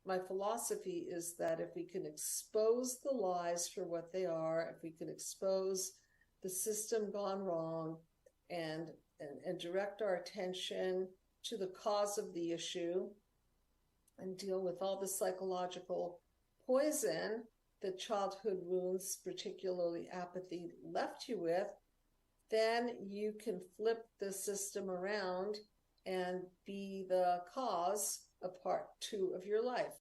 my philosophy is that if we can expose the lies for what they are, if we can expose the system gone wrong and direct our attention to the cause of the issue and deal with all the psychological poison that childhood wounds, particularly apathy, left you with, then you can flip the system around and be the cause of part 2 of your life.